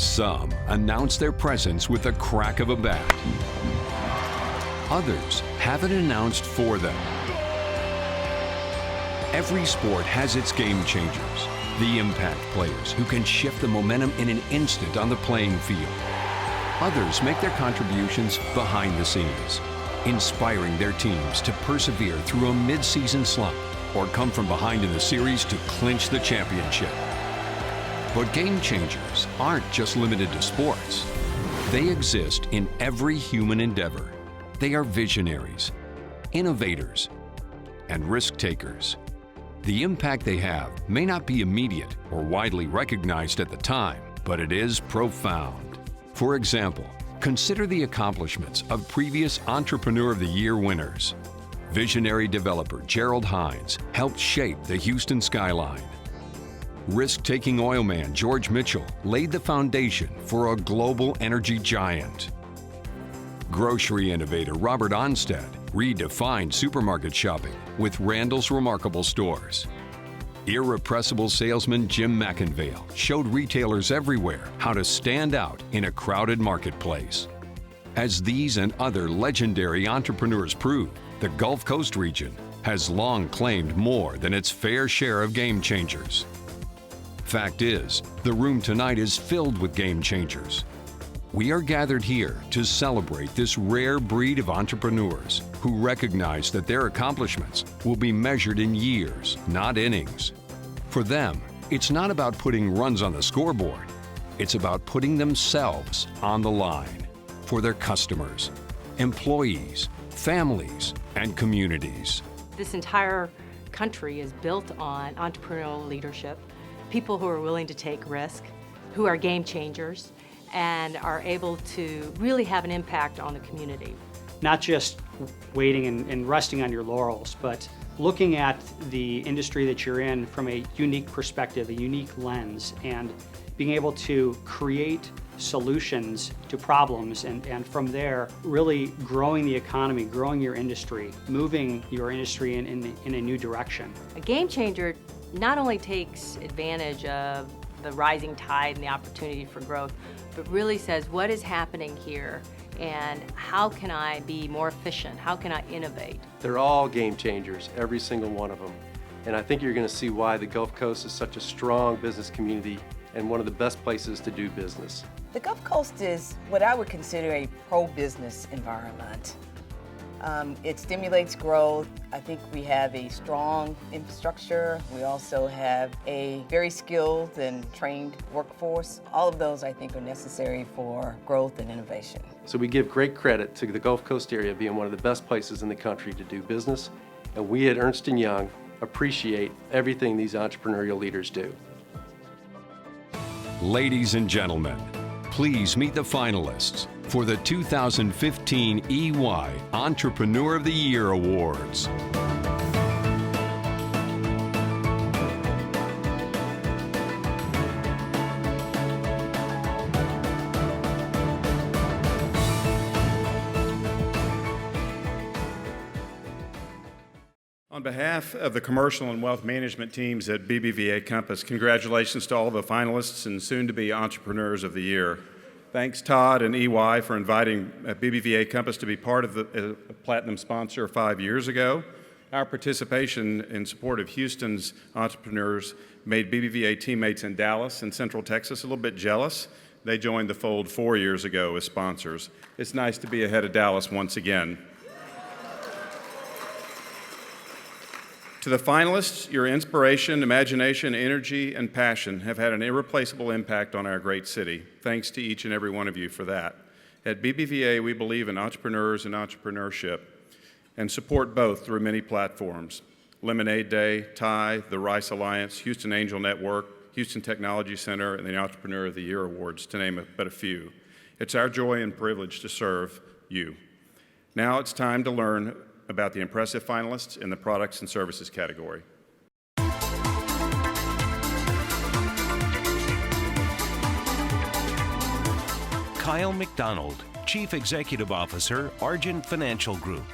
Some announce their presence with the crack of a bat. Others have it announced for them. Every sport has its game changers, the impact players who can shift the momentum in an instant on the playing field. Others make their contributions behind the scenes, inspiring their teams to persevere through a mid-season slump or come from behind in the series to clinch the championship. But game changers aren't just limited to sports. They exist in every human endeavor. They are visionaries, innovators, and risk takers. The impact they have may not be immediate or widely recognized at the time, but it is profound. For example, consider the accomplishments of previous Entrepreneur of the Year winners. Visionary developer Gerald Hines helped shape the Houston skyline. Risk-taking oil man George Mitchell laid the foundation for a global energy giant. Grocery innovator Robert Onstead redefined supermarket shopping with Randall's Remarkable Stores. Irrepressible salesman Jim McInvale showed retailers everywhere how to stand out in a crowded marketplace. As these and other legendary entrepreneurs prove, the Gulf Coast region has long claimed more than its fair share of game changers. Fact is, the room tonight is filled with game changers. We are gathered here to celebrate this rare breed of entrepreneurs who recognize that their accomplishments will be measured in years, not innings. For them, it's not about putting runs on the scoreboard. It's about putting themselves on the line for their customers, employees, families, and communities. This entire country is built on entrepreneurial leadership, people who are willing to take risk, who are game changers, and are able to really have an impact on the community. Not just waiting and resting on your laurels, but looking at the industry that you're in from a unique perspective, a unique lens, and being able to create solutions to problems, and from there really growing the economy, growing your industry, moving your industry in a new direction. A game changer not only takes advantage of the rising tide and the opportunity for growth, but really says what is happening here and how can I be more efficient, how can I innovate? They're all game changers, every single one of them. And I think you're going to see why the Gulf Coast is such a strong business community and one of the best places to do business. The Gulf Coast is what I would consider a pro-business environment. It stimulates growth. I think we have a strong infrastructure. We also have a very skilled and trained workforce. All of those, I think, are necessary for growth and innovation. So we give great credit to the Gulf Coast area being one of the best places in the country to do business. And we at Ernst & Young appreciate everything these entrepreneurial leaders do. Ladies and gentlemen, please meet the finalists for the 2015 EY Entrepreneur of the Year Awards. On behalf of the commercial and wealth management teams at BBVA Compass, congratulations to all the finalists and soon-to-be Entrepreneurs of the Year. Thanks, Todd and EY, for inviting BBVA Compass to be part of the Platinum sponsor 5 years ago. Our participation in support of Houston's entrepreneurs made BBVA teammates in Dallas and Central Texas a little bit jealous. They joined the fold 4 years ago as sponsors. It's nice to be ahead of Dallas once again. To the finalists, your inspiration, imagination, energy, and passion have had an irreplaceable impact on our great city. Thanks to each and every one of you for that. At BBVA, we believe in entrepreneurs and entrepreneurship and support both through many platforms. Lemonade Day, TIE, the Rice Alliance, Houston Angel Network, Houston Technology Center, and the Entrepreneur of the Year Awards, to name but a few. It's our joy and privilege to serve you. Now it's time to learn about the impressive finalists in the products and services category. Kyle McDonald, Chief Executive Officer, Argent Financial Group.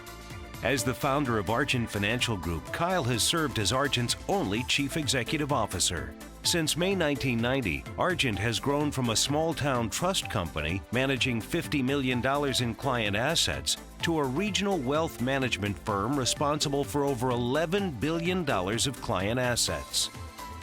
As the founder of Argent Financial Group, Kyle has served as Argent's only Chief Executive Officer. Since May 1990, Argent has grown from a small-town trust company managing $50 million in client assets to a regional wealth management firm responsible for over $11 billion of client assets.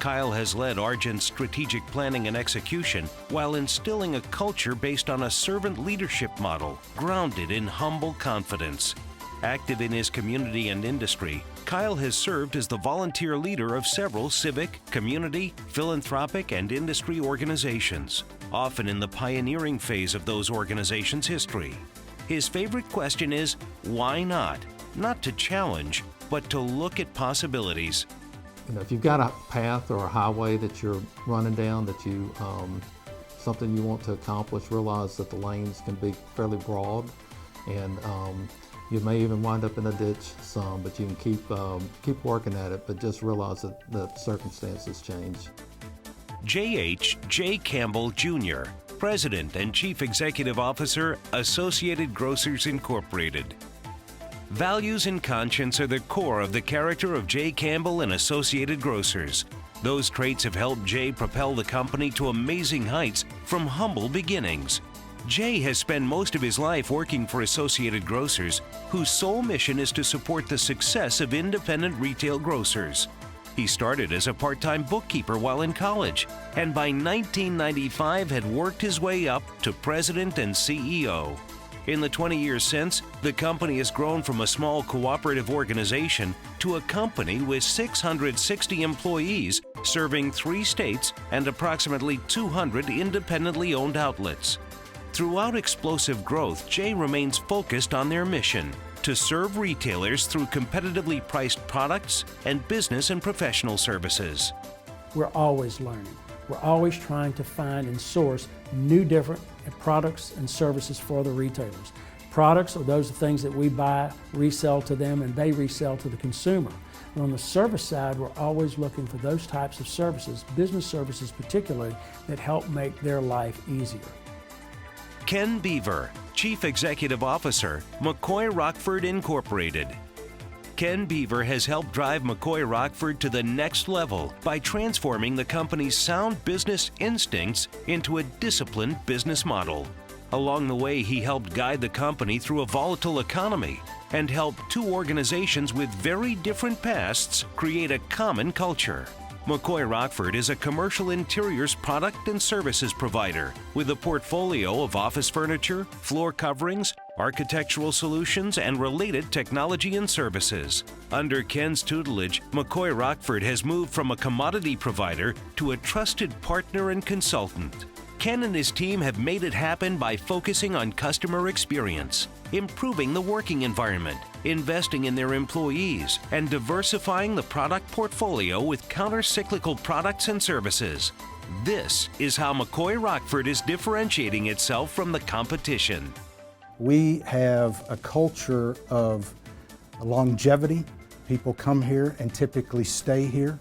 Kyle has led Argent's strategic planning and execution while instilling a culture based on a servant leadership model grounded in humble confidence. Active in his community and industry, Kyle has served as the volunteer leader of several civic, community, philanthropic, and industry organizations, often in the pioneering phase of those organizations' history. His favorite question is, why not? Not to challenge, but to look at possibilities. You know, if you've got a path or a highway that you're running down, that you something you want to accomplish, realize that the lanes can be fairly broad, and you may even wind up in a ditch some, but you can keep working at it, but just realize that the circumstances change. J. Campbell Jr., President and Chief Executive Officer, Associated Grocers Incorporated. Values and conscience are the core of the character of J. Campbell and Associated Grocers. Those traits have helped Jay propel the company to amazing heights from humble beginnings. Jay has spent most of his life working for Associated Grocers, whose sole mission is to support the success of independent retail grocers. He started as a part-time bookkeeper while in college, and by 1995 had worked his way up to president and CEO. In the 20 years since, the company has grown from a small cooperative organization to a company with 660 employees serving 3 states and approximately 200 independently owned outlets. Throughout explosive growth, Jay remains focused on their mission to serve retailers through competitively priced products and business and professional services. We're always learning. We're always trying to find and source new different products and services for the retailers. Products are those things that we buy, resell to them, and they resell to the consumer. And on the service side, we're always looking for those types of services, business services particularly, that help make their life easier. Ken Beaver, Chief Executive Officer, McCoy Rockford Incorporated. Ken Beaver has helped drive McCoy Rockford to the next level by transforming the company's sound business instincts into a disciplined business model. Along the way, he helped guide the company through a volatile economy and helped 2 organizations with very different pasts create a common culture. McCoy Rockford is a commercial interiors product and services provider with a portfolio of office furniture, floor coverings, architectural solutions, and related technology and services. Under Ken's tutelage, McCoy Rockford has moved from a commodity provider to a trusted partner and consultant. Ken and his team have made it happen by focusing on customer experience, improving the working environment, investing in their employees, and diversifying the product portfolio with counter-cyclical products and services. This is how McCoy Rockford is differentiating itself from the competition. We have a culture of longevity. People come here and typically stay here,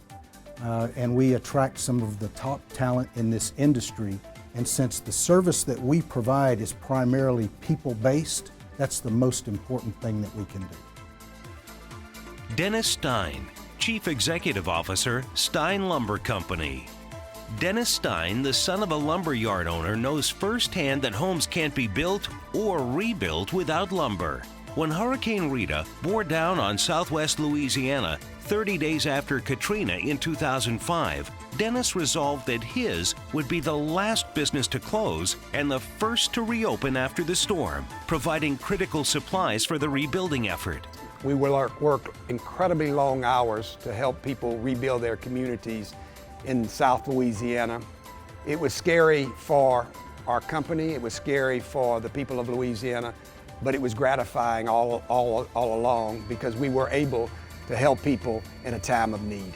and we attract some of the top talent in this industry. And since the service that we provide is primarily people-based, that's the most important thing that we can do. Dennis Stein, Chief Executive Officer, Stein Lumber Company. Dennis Stein, the son of a lumber yard owner, knows firsthand that homes can't be built or rebuilt without lumber. When Hurricane Rita bore down on southwest Louisiana 30 days after Katrina in 2005, Dennis resolved that his would be the last business to close and the first to reopen after the storm, providing critical supplies for the rebuilding effort. We will work incredibly long hours to help people rebuild their communities in South Louisiana. It was scary for our company, it was scary for the people of Louisiana, but it was gratifying all along because we were able to help people in a time of need.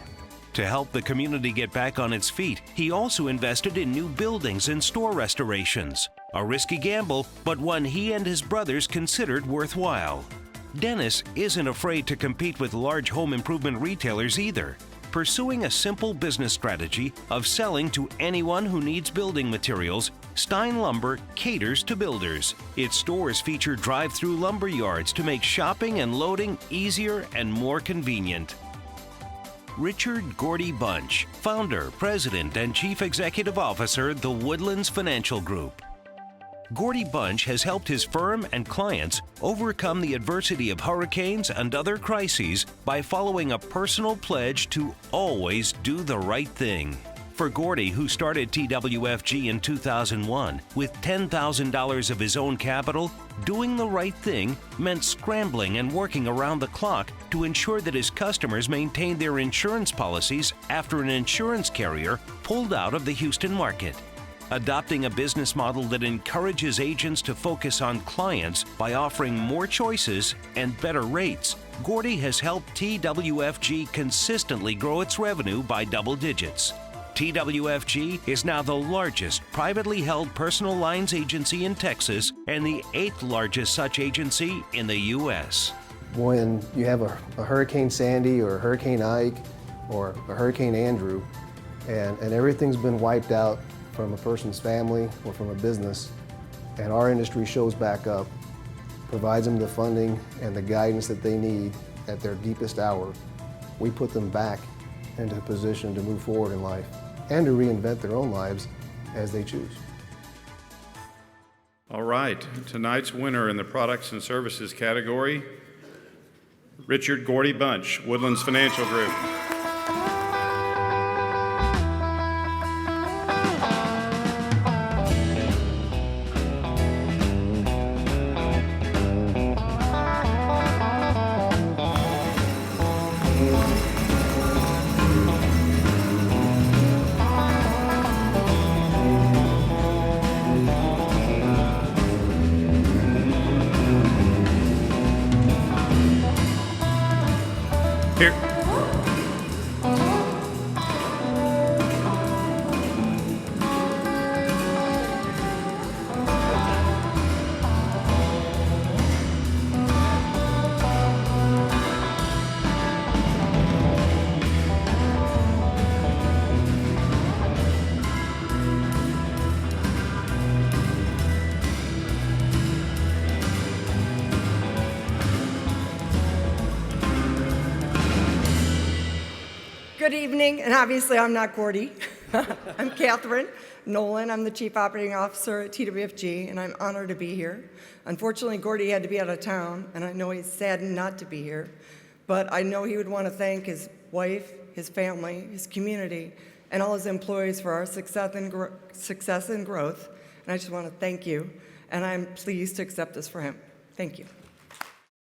To help the community get back on its feet, he also invested in new buildings and store restorations. A risky gamble, but one he and his brothers considered worthwhile. Dennis isn't afraid to compete with large home improvement retailers either, pursuing a simple business strategy of selling to anyone who needs building materials. Stein Lumber caters to builders. Its stores feature drive-through lumber yards to make shopping and loading easier and more convenient. Richard Gordy Bunch, founder, president, and chief executive officer, the Woodlands Financial Group. Gordy Bunch has helped his firm and clients overcome the adversity of hurricanes and other crises by following a personal pledge to always do the right thing. For Gordy, who started TWFG in 2001 with $10,000 of his own capital, doing the right thing meant scrambling and working around the clock to ensure that his customers maintained their insurance policies after an insurance carrier pulled out of the Houston market. Adopting a business model that encourages agents to focus on clients by offering more choices and better rates, Gordy has helped TWFG consistently grow its revenue by double digits. TWFG is now the largest privately held personal lines agency in Texas and the 8th largest such agency in the U.S. When you have a Hurricane Sandy or a Hurricane Ike or a Hurricane Andrew and everything's been wiped out from a person's family or from a business, and our industry shows back up, provides them the funding and the guidance that they need at their deepest hour, we put them back into a position to move forward in life and to reinvent their own lives as they choose. All right, tonight's winner in the products and services category, Richard Gordy Bunch, Woodlands Financial Group. Here. Good evening, and obviously I'm not Gordy. I'm Catherine Nolan. I'm the Chief Operating Officer at TWFG, and I'm honored to be here. Unfortunately, Gordy had to be out of town, and I know he's saddened not to be here, but I know he would want to thank his wife, his family, his community, and all his employees for our success and growth, and I just want to thank you, and I'm pleased to accept this for him. Thank you.